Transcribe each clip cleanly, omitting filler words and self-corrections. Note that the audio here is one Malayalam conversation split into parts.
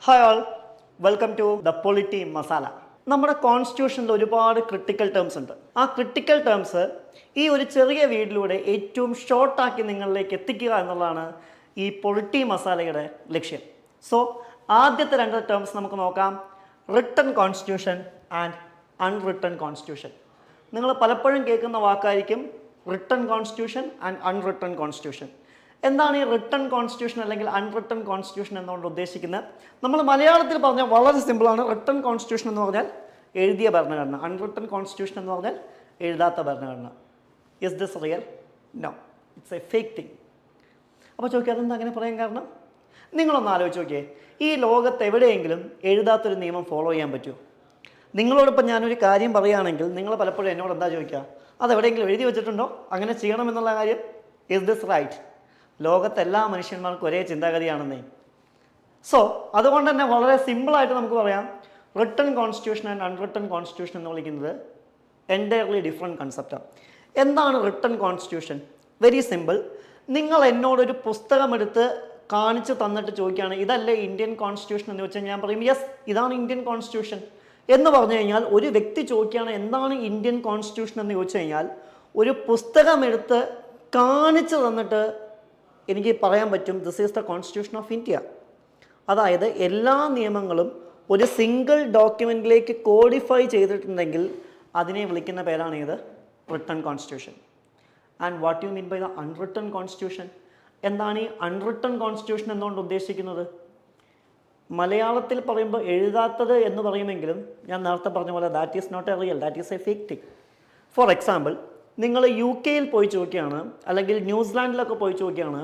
Hi all, welcome to the Polity Masala. നമ്മുടെ കോൺസ്റ്റിറ്റ്യൂഷനിൽ ഒരുപാട് ക്രിട്ടിക്കൽ ടേംസ് ഉണ്ട്. ആ ക്രിട്ടിക്കൽ ടേംസ് ഈ ഒരു ചെറിയ വീഡിയോയിലൂടെ ഏറ്റവും ഷോർട്ടാക്കി നിങ്ങളിലേക്ക് എത്തിക്കുക എന്നുള്ളതാണ് ഈ പൊളിറ്റി മസാലയുടെ ലക്ഷ്യം. സോ ആദ്യത്തെ രണ്ട് ടേംസ് നമുക്ക് നോക്കാം. Written constitution and unwritten constitution. നിങ്ങൾ പലപ്പോഴും കേൾക്കുന്ന വാക്കായിരിക്കും written constitution and unwritten constitution. എന്താണ് ഈ റിട്ടൺ കോൺസ്റ്റിറ്റ്യൂഷൻ അല്ലെങ്കിൽ അൺറിട്ടൺ കോൺസ്റ്റിറ്റ്യൂഷൻ എന്നുകൊണ്ട് ഉദ്ദേശിക്കുന്നത്? നമ്മൾ മലയാളത്തിൽ പറഞ്ഞാൽ വളരെ സിമ്പിളാണ്. റിട്ടൺ കോൺസ്റ്റിറ്റ്യൂഷൻ എന്ന് പറഞ്ഞാൽ എഴുതിയ ഭരണഘടന, അൺറിട്ടൺ കോൺസ്റ്റിറ്റ്യൂഷൻ എന്ന് പറഞ്ഞാൽ എഴുതാത്ത ഭരണഘടന. Is this real? No, it's a fake thing. അപ്പോൾ ചോദിക്കുക, അതെന്താ അങ്ങനെ പറയാൻ കാരണം? നിങ്ങളൊന്ന് ആലോചിച്ച് നോക്കിയേ, ഈ ലോകത്ത് എവിടെയെങ്കിലും എഴുതാത്തൊരു നിയമം ഫോളോ ചെയ്യാൻ പറ്റുമോ? നിങ്ങളോടൊപ്പം ഞാനൊരു കാര്യം പറയുകയാണെങ്കിൽ നിങ്ങൾ പലപ്പോഴും എന്നോട് എന്താ ചോദിക്കുക, അതെവിടെയെങ്കിലും എഴുതി വെച്ചിട്ടുണ്ടോ അങ്ങനെ ചെയ്യണമെന്നുള്ള കാര്യം? Is this right? ലോകത്തെ എല്ലാ മനുഷ്യന്മാർക്കും ഒരേ ചിന്താഗതിയാണെന്നേ. സോ അതുകൊണ്ട് തന്നെ വളരെ സിമ്പിളായിട്ട് നമുക്ക് പറയാം, written constitution and unwritten constitution എന്ന് വിളിക്കുന്നത് എൻറ്റയർലി ഡിഫറെൻറ്റ് കൺസെപ്റ്റാണ്. എന്താണ് റിട്ടൺ കോൺസ്റ്റിറ്റ്യൂഷൻ? Very simple. നിങ്ങൾ എന്നോടൊരു പുസ്തകമെടുത്ത് കാണിച്ച് തന്നിട്ട് ചോദിക്കുകയാണ്, ഇതല്ലേ ഇന്ത്യൻ കോൺസ്റ്റിറ്റ്യൂഷൻ എന്ന് വെച്ചാൽ ഞാൻ പറയും യെസ്, ഇതാണ് ഇന്ത്യൻ കോൺസ്റ്റിറ്റ്യൂഷൻ എന്ന് പറഞ്ഞു കഴിഞ്ഞാൽ, ഒരു വ്യക്തി ചോദിക്കുകയാണ് എന്താണ് ഇന്ത്യൻ കോൺസ്റ്റിറ്റ്യൂഷൻ എന്ന് ചോദിച്ചു കഴിഞ്ഞാൽ, ഒരു പുസ്തകമെടുത്ത് കാണിച്ച് തന്നിട്ട് എനിക്ക് പറയാൻ പറ്റും this is the constitution of India. അതായത് എല്ലാ നിയമങ്ങളും ഒരു സിംഗിൾ ഡോക്യുമെൻറ്റിലേക്ക് കോഡിഫൈ ചെയ്തിട്ടുണ്ടെങ്കിൽ അതിനെ വിളിക്കുന്ന പേരാണ് ഇത് written constitution. And what you mean by the unwritten constitution? എന്താണ് ഈ അൺറിട്ടൺ കോൺസ്റ്റിറ്റ്യൂഷൻ എന്നുകൊണ്ട് ഉദ്ദേശിക്കുന്നത്? മലയാളത്തിൽ പറയുമ്പോൾ എഴുതാത്തത് എന്ന് പറയുമെങ്കിലും ഞാൻ നേരത്തെ പറഞ്ഞ പോലെ that is not a real, that is a fake thing. For example, നിങ്ങൾ UK പോയി ചോദിക്കുകയാണ്, അല്ലെങ്കിൽ ന്യൂസിലാൻഡിലൊക്കെ പോയി ചോദിക്കുകയാണ്,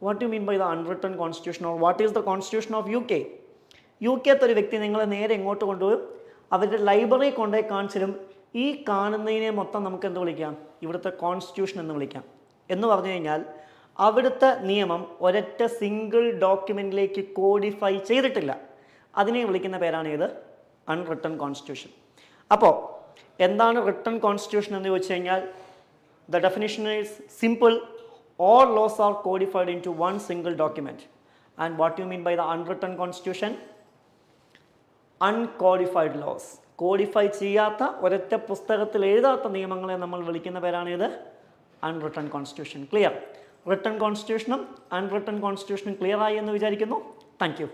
what you mean by the unwritten constitution or what is the constitution of UK ഒരു വ്യക്തി നിങ്ങളെ നേരെ എങ്ങോട്ട് കൊണ്ടുപോകും? അവരുടെ ലൈബ്രറി കൊണ്ടുപോയി കാണിച്ചാലും ഈ കാണുന്നതിനെ മൊത്തം നമുക്ക് എന്ത് വിളിക്കാം? ഇവിടുത്തെ കോൺസ്റ്റിറ്റ്യൂഷൻ എന്ന് വിളിക്കാം. എന്ന് പറഞ്ഞു കഴിഞ്ഞാൽ അവിടുത്തെ നിയമം ഒരൊറ്റ സിംഗിൾ ഡോക്യുമെൻറ്റിലേക്ക് കോഡിഫൈ ചെയ്തിട്ടില്ല. അതിനെ വിളിക്കുന്ന പേരാണ് ഇത് അൺറിട്ടൺ കോൺസ്റ്റിറ്റ്യൂഷൻ. അപ്പോൾ എന്താണ് റിട്ടൺ കോൺസ്റ്റിറ്റ്യൂഷൻ എന്ന് ചോദിച്ചു കഴിഞ്ഞാൽ, the definition is simple: all laws are codified into one single document. And what you mean by the unwritten constitution? Uncodified laws. Codify ചെയ്യാത്ത ഒരൊറ്റ പുസ്തകത്തിൽ എഴുതാത്ത നിയമങ്ങളെ നമ്മൾ വിളിക്കുന്ന പേരാണ് ഇത് അൺറിട്ടൺ കോൺസ്റ്റിറ്റ്യൂഷൻ. ക്ലിയർ? റിട്ടൺ കോൺസ്റ്റിറ്റ്യൂഷനും അൺറിട്ടൺ കോൺസ്റ്റിറ്റ്യൂഷനും ക്ലിയർ ആയി എന്ന് വിചാരിക്കുന്നു. Thank U.